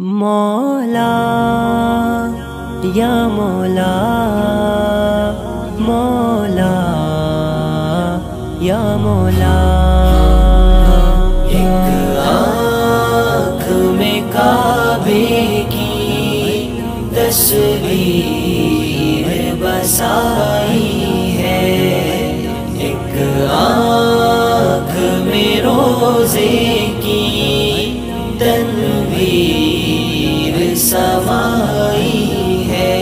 مولا یا مولا مولا یا مولا، ایک آنکھ میں کعبے کی تصویر بسائی ہے، ایک آنکھ میں روزے کی تنویر سمائی ہے،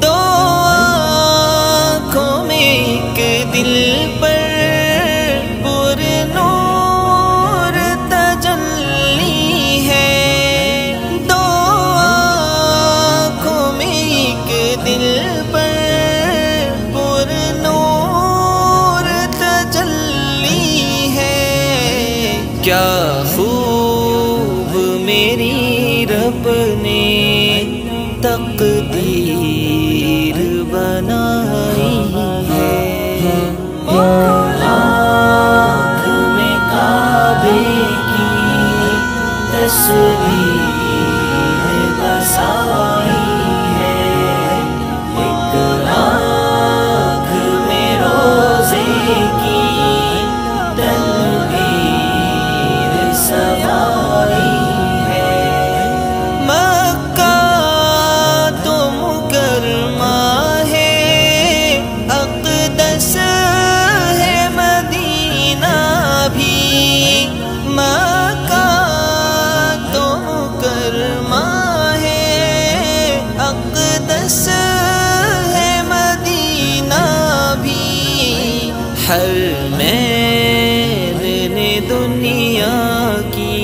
دو آنکھوں میں ایک دل پر پر نور تجلی ہے، دو آنکھوں میں ایک دل پر پر نور تجلی ہے، کیا خوب میری رب نے تقدیر بنائی ہے، آنکھ میں کعبے کی تصویر بسائی ہے، ایک آنکھ میں روزے کی تنویر سمائی ہے، مکہ تو مکرمہ ہے، اقدس ہے مدینہ بھی، مکہ تو مکرمہ ہے، اقدس ہے مدینہ بھی، حرمین نے دنیا کی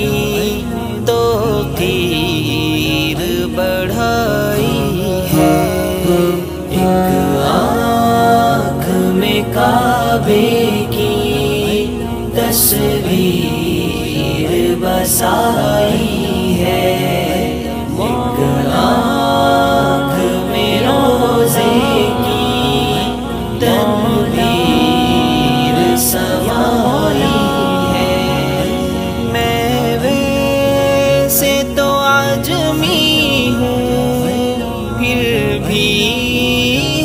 توقیر بڑھائی ہے، ایک آنکھ میں کعبے کی تصویر بسائی ہے، ایک آنکھ میں روزے کی تنویر سمائی ہے، میں ویسے تو عجمی ہوں پھر بھی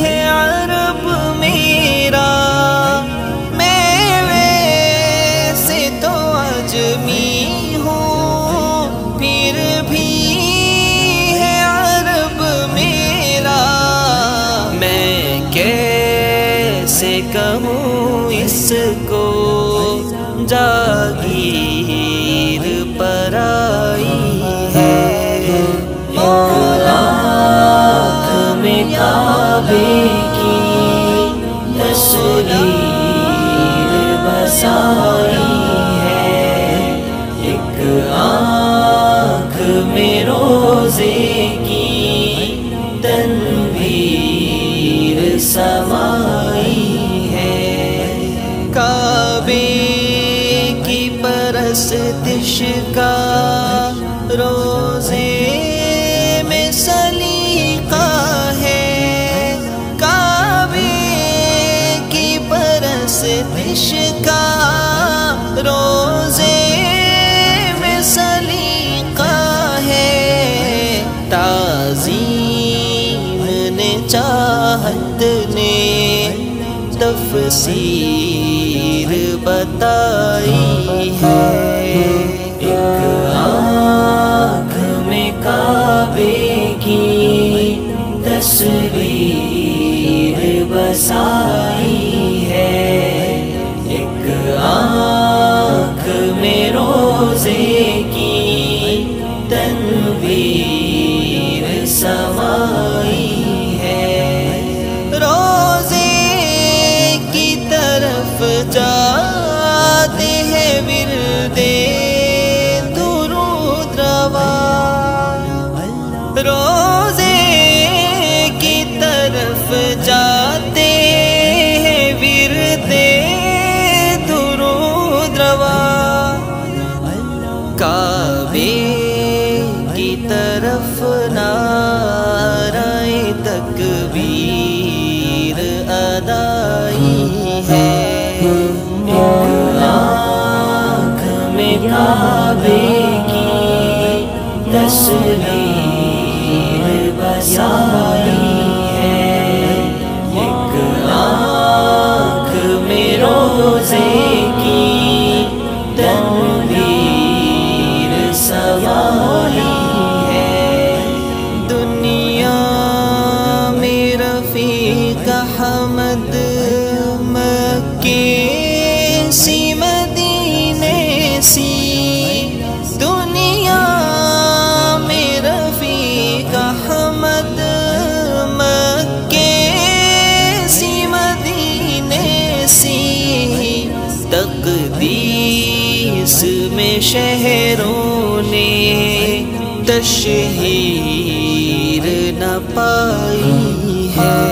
ہے عرب میرا، میں ویسے تو عجمی ہوں پھر بھی ہے عرب میرا، میں کیسے کہوں اس کو جاگیر پر آئی ہے، ایک آنکھ میں کعبے کی تصویر بسائی ہے، ایک آنکھ میں روزے کی تنویر سمائی ہے، کعبے کی پرستش کا روزے میں سلیقہ ہے، کعبے کی پرستش کا روزے میں سلیقہ ہے، تعظیم نے چاہت نے تفسیر بتائی ہے، ایک آنکھ میں کعبے کی تصویر بسائی ہے، ایک آنکھ میں روزے کی تنویر سمائی ہے، روزے کی طرف جاتے ہیں ورد درود روا، روزے کی طرف جاتے ہیں ورد درود روا، کعبے کی طرف نعرہ تکبیر ادائی ہے، ایک آنکھ میں کعبے کی تصویر بسائی ہے، ایک آنکھ میں روزے کی تنویر سوائی ہے، دنیا میں رفیق احمد مکے سی مدینے سی، دنیا میں رفیق احمد مکے سی مدینے سی، تقدیس میں شہروں نے تشہیر نہ پائی ہے۔